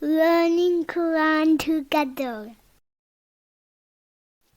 learning Quran together.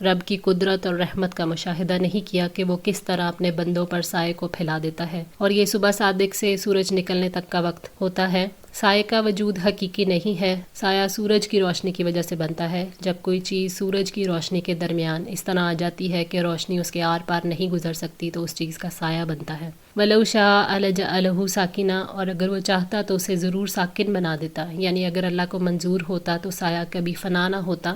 رب کی قدرت اور رحمت کا مشاہدہ نہیں کیا کہ وہ کس طرح اپنے بندوں پر سائے کو پھیلا دیتا ہے، اور یہ صبح صادق سے سورج نکلنے تک کا وقت ہوتا ہے۔ سائے کا وجود حقیقی نہیں ہے، سایہ سورج کی روشنی کی وجہ سے بنتا ہے۔ جب کوئی چیز سورج کی روشنی کے درمیان اس طرح آ جاتی ہے کہ روشنی اس کے آر پار نہیں گزر سکتی تو اس چیز کا سایہ بنتا ہے۔ وَلَوْ شَاءَ لَجَعَلَهُ سَاكِنًا، اور اگر وہ چاہتا تو اسے ضرور ساکن بنا دیتا، یعنی اگر اللہ کو منظور ہوتا تو سایہ کبھی فنا نہ ہوتا۔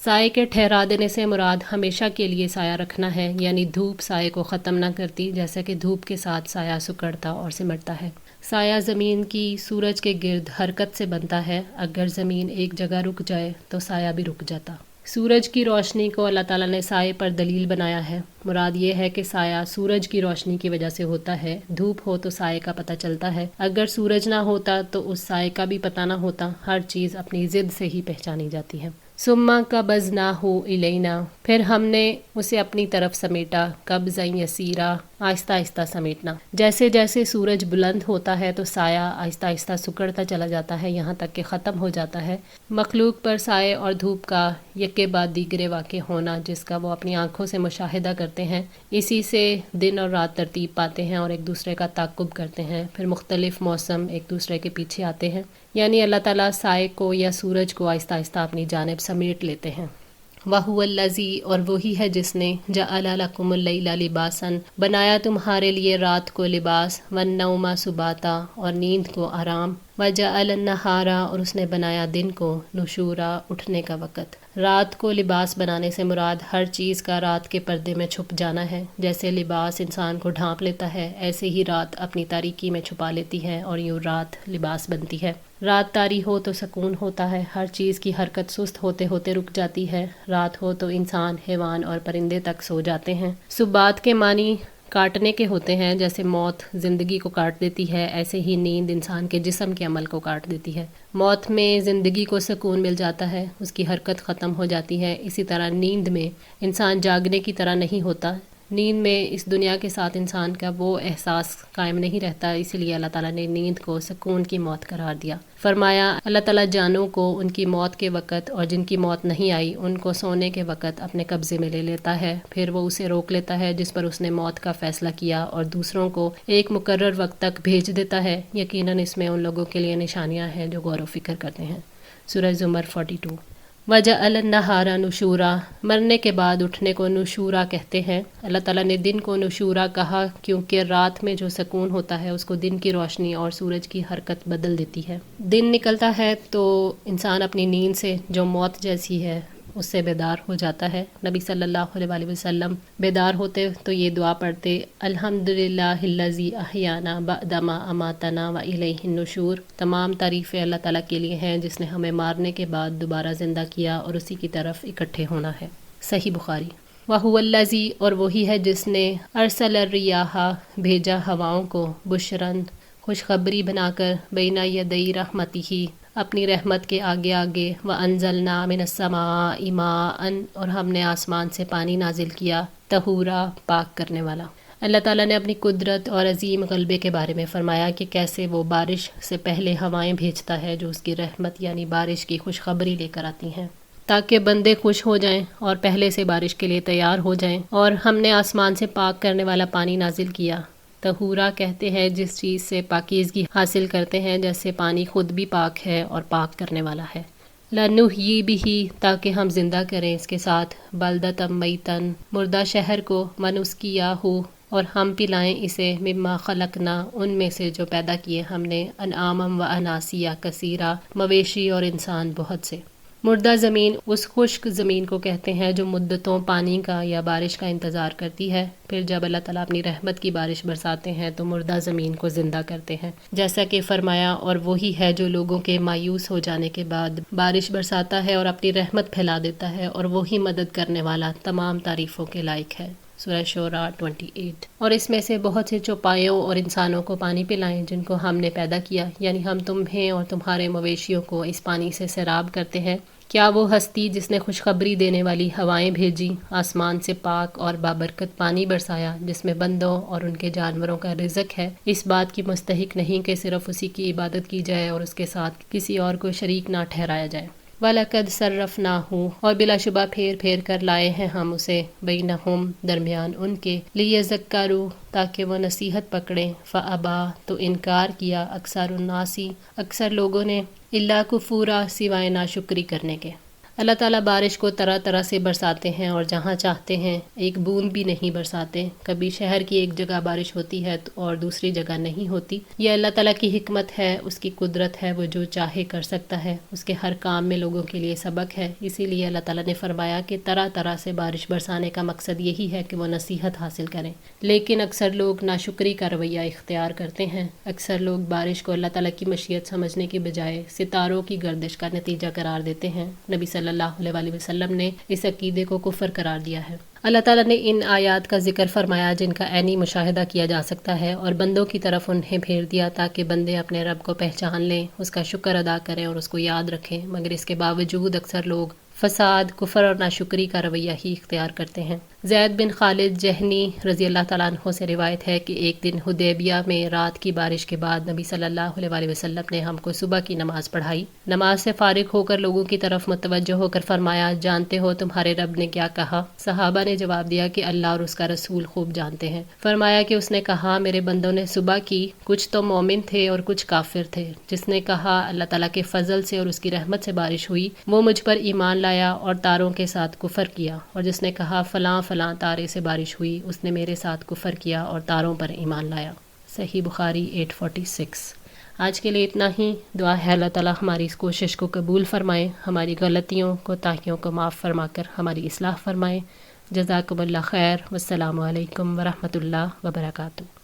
سائے کے ٹھہرا دینے سے مراد ہمیشہ کے لیے سایہ رکھنا ہے، یعنی دھوپ سائے کو ختم نہ کرتی، جیسا کہ دھوپ کے ساتھ سایہ سکڑتا اور سمٹتا ہے۔ سایہ زمین کی سورج کے گرد حرکت سے بنتا ہے، اگر زمین ایک جگہ رک جائے تو سایہ بھی رک جاتا۔ سورج کی روشنی کو اللہ تعالیٰ نے سائے پر دلیل بنایا ہے، مراد یہ ہے کہ سایہ سورج کی روشنی کی وجہ سے ہوتا ہے۔ دھوپ ہو تو سائے کا پتہ چلتا ہے، اگر سورج نہ ہوتا تو اس سائے کا بھی پتہ نہ ہوتا۔ ہر چیز اپنی ضد سے ہی پہچانی جاتی ہے۔ ثم قبضناہ الینا، پھر ہم نے اسے اپنی طرف سمیٹا، قبضا یسیرا، آہستہ آہستہ سمیٹنا۔ جیسے جیسے سورج بلند ہوتا ہے تو سایہ آہستہ آہستہ سکڑتا چلا جاتا ہے، یہاں تک کہ ختم ہو جاتا ہے۔ مخلوق پر سائے اور دھوپ کا یکے بعد دیگرے واقع ہونا، جس کا وہ اپنی آنکھوں سے مشاہدہ کرتے ہیں، اسی سے دن اور رات ترتیب پاتے ہیں اور ایک دوسرے کا تعاقب کرتے ہیں، پھر مختلف موسم ایک دوسرے کے پیچھے آتے ہیں، یعنی اللہ تعالیٰ سائے کو یا سورج کو آہستہ آہستہ اپنی جانب سمیٹ لیتے ہیں۔ وَهُوَ الَّذِي، اور وہی ہے جس نے جَعَلَ لَكُمُ اللَّيْلَ لِبَاسًا، بنایا تمہارے لیے رات کو لباس، وَالنَّوْمَ سُبَاتًا، اور نیند کو آرام، وَجَعَلَ النَّهَارَ، اور اس نے بنایا دن کو نشورا، اٹھنے کا وقت۔ رات کو لباس بنانے سے مراد ہر چیز کا رات کے پردے میں چھپ جانا ہے، جیسے لباس انسان کو ڈھانپ لیتا ہے ایسے ہی رات اپنی تاریکی میں چھپا لیتی ہے اور یوں رات لباس بنتی ہے۔ رات طاری ہو تو سکون ہوتا ہے، ہر چیز کی حرکت سست ہوتے ہوتے رک جاتی ہے۔ رات ہو تو انسان، حیوان اور پرندے تک سو جاتے ہیں۔ سبات کے معنی کاٹنے کے ہوتے ہیں، جیسے موت زندگی کو کاٹ دیتی ہے، ایسے ہی نیند انسان کے جسم کے عمل کو کاٹ دیتی ہے۔ موت میں زندگی کو سکون مل جاتا ہے، اس کی حرکت ختم ہو جاتی ہے، اسی طرح نیند میں انسان جاگنے کی طرح نہیں ہوتا۔ نیند میں اس دنیا کے ساتھ انسان کا وہ احساس قائم نہیں رہتا، اسی لیے اللہ تعالیٰ نے نیند کو سکون کی موت قرار دیا۔ فرمایا اللہ تعالیٰ جانوں کو ان کی موت کے وقت اور جن کی موت نہیں آئی ان کو سونے کے وقت اپنے قبضے میں لے لیتا ہے، پھر وہ اسے روک لیتا ہے جس پر اس نے موت کا فیصلہ کیا، اور دوسروں کو ایک مقرر وقت تک بھیج دیتا ہے۔ یقیناً اس میں ان لوگوں کے لیے نشانیاں ہیں جو غور و فکر کرتے ہیں۔ سورہ زمر 42۔ وَجَعَلَ النَّهَارَ نُشُورًا، مرنے کے بعد اٹھنے کو نشورا کہتے ہیں۔ اللہ تعالیٰ نے دن کو نشورا کہا کیونکہ رات میں جو سکون ہوتا ہے اس کو دن کی روشنی اور سورج کی حرکت بدل دیتی ہے۔ دن نکلتا ہے تو انسان اپنی نیند سے جو موت جیسی ہے اس سے بیدار ہو جاتا ہے۔ نبی صلی اللہ علیہ وآلہ وسلم بیدار ہوتے تو یہ دعا پڑھتے، الحمدللہ الذی احیانا بعد ما اماتنا والیہ النشور، تمام تعریفیں اللہ تعالیٰ کے لیے ہیں جس نے ہمیں مارنے کے بعد دوبارہ زندہ کیا اور اسی کی طرف اکٹھے ہونا ہے۔ صحیح بخاری۔ وَهُوَ الَّذِي، اور وہی ہے جس نے ارسل الریاح، بھیجا ہواؤں کو، بشراً، خوشخبری بنا کر، بین یدی رحمتہ، اپنی رحمت کے آگے آگے، وَأَنزَلْنَا مِنَ السَّمَاءِ مَاءً، اور ہم نے آسمان سے پانی نازل کیا، طہورا، پاک کرنے والا۔ اللہ تعالیٰ نے اپنی قدرت اور عظیم غلبے کے بارے میں فرمایا کہ کیسے وہ بارش سے پہلے ہوائیں بھیجتا ہے جو اس کی رحمت یعنی بارش کی خوشخبری لے کر آتی ہیں تاکہ بندے خوش ہو جائیں اور پہلے سے بارش کے لیے تیار ہو جائیں۔ اور ہم نے آسمان سے پاک کرنے والا پانی نازل کیا۔ طہورا کہتے ہیں جس چیز سے پاکیزگی حاصل کرتے ہیں، جیسے پانی خود بھی پاک ہے اور پاک کرنے والا ہے۔ لَنُحْيِي بِهِ، تاکہ ہم زندہ کریں اس کے ساتھ، بَلْدَةً مَيْتًا، مردہ شہر کو، وَنُسْقِيَهُ، اور ہم پلائیں اسے، مما خلقنا، ان میں سے جو پیدا کیے ہم نے، انعاما واناسیا کثیرا، مویشی اور انسان بہت سے۔ مردہ زمین اس خشک زمین کو کہتے ہیں جو مدتوں پانی کا یا بارش کا انتظار کرتی ہے، پھر جب اللہ تعالیٰ اپنی رحمت کی بارش برساتے ہیں تو مردہ زمین کو زندہ کرتے ہیں، جیسا کہ فرمایا اور وہی ہے جو لوگوں کے مایوس ہو جانے کے بعد بارش برساتا ہے اور اپنی رحمت پھیلا دیتا ہے، اور وہی مدد کرنے والا تمام تعریفوں کے لائق ہے۔ سورہ شعراء 28۔ اور اس میں سے بہت سے چوپایوں اور انسانوں کو پانی پلائیں جن کو ہم نے پیدا کیا، یعنی ہم تمہیں اور تمہارے مویشیوں کو اس پانی سے سیراب کرتے ہیں۔ کیا وہ ہستی جس نے خوشخبری دینے والی ہوائیں بھیجی، آسمان سے پاک اور بابرکت پانی برسایا جس میں بندوں اور ان کے جانوروں کا رزق ہے، اس بات کی مستحق نہیں کہ صرف اسی کی عبادت کی جائے اور اس کے ساتھ کسی اور کو شریک نہ ٹھہرایا جائے۔ وَلَقَدْ صَرَّفْنَاهُ اور بلا شبہ پھیر پھیر کر لائے ہیں ہم اسے بینہم درمیان ان کے لیذکروا تاکہ وہ نصیحت پکڑیں فَأَبَى تو انکار کیا اکثر الناسی اکثر لوگوں نے الا کفورا سوائے ناشکری کرنے کے۔ اللہ تعالیٰ بارش کو طرح طرح سے برساتے ہیں اور جہاں چاہتے ہیں ایک بوند بھی نہیں برساتے۔ کبھی شہر کی ایک جگہ بارش ہوتی ہے اور دوسری جگہ نہیں ہوتی۔ یہ اللہ تعالیٰ کی حکمت ہے، اس کی قدرت ہے، وہ جو چاہے کر سکتا ہے۔ اس کے ہر کام میں لوگوں کے لیے سبق ہے، اسی لیے اللہ تعالیٰ نے فرمایا کہ طرح طرح سے بارش برسانے کا مقصد یہی ہے کہ وہ نصیحت حاصل کریں۔ لیکن اکثر لوگ ناشکری کا رویہ اختیار کرتے ہیں۔ اکثر لوگ بارش کو اللہ تعالیٰ کی مشیت سمجھنے کی بجائے ستاروں کی گردش کا نتیجہ قرار دیتے ہیں۔ نبی صلی اللہ علیہ وسلم نے اس عقیدے کو کفر قرار دیا ہے۔ اللہ تعالیٰ نے ان آیات کا ذکر فرمایا جن کا عینی مشاہدہ کیا جا سکتا ہے اور بندوں کی طرف انہیں پھیر دیا تاکہ بندے اپنے رب کو پہچان لیں، اس کا شکر ادا کریں اور اس کو یاد رکھیں، مگر اس کے باوجود اکثر لوگ فساد، کفر اور ناشکری کا رویہ ہی اختیار کرتے ہیں۔ زید بن خالد جہنی رضی اللہ تعالیٰ عنہ سے روایت ہے کہ ایک دن حدیبیہ میں رات کی بارش کے بعد نبی صلی اللہ علیہ وسلم نے ہم کو صبح کی نماز پڑھائی۔ نماز سے فارغ ہو کر لوگوں کی طرف متوجہ ہو کر فرمایا، جانتے ہو تمہارے رب نے کیا کہا؟ صحابہ نے جواب دیا کہ اللہ اور اس کا رسول خوب جانتے ہیں۔ فرمایا کہ اس نے کہا، میرے بندوں نے صبح کی، کچھ تو مومن تھے اور کچھ کافر تھے۔ جس نے کہا اللہ تعالیٰ کے فضل سے اور اس کی رحمت سے بارش ہوئی، وہ مجھ پر ایمان لایا اور تاروں کے ساتھ کفر کیا، اور جس نے کہا فلاں فلاں تارے سے بارش ہوئی، اس نے میرے ساتھ کفر کیا اور تاروں پر ایمان لایا۔ صحیح بخاری 846۔ آج کے لیے اتنا ہی۔ دعا ہے اللہ تعالیٰ ہماری اس کوشش کو قبول فرمائے، ہماری غلطیوں کوتاہیوں کو معاف فرما کر ہماری اصلاح فرمائے۔ جزاکم اللہ خیر، والسلام علیکم ورحمۃ اللہ وبرکاتہ۔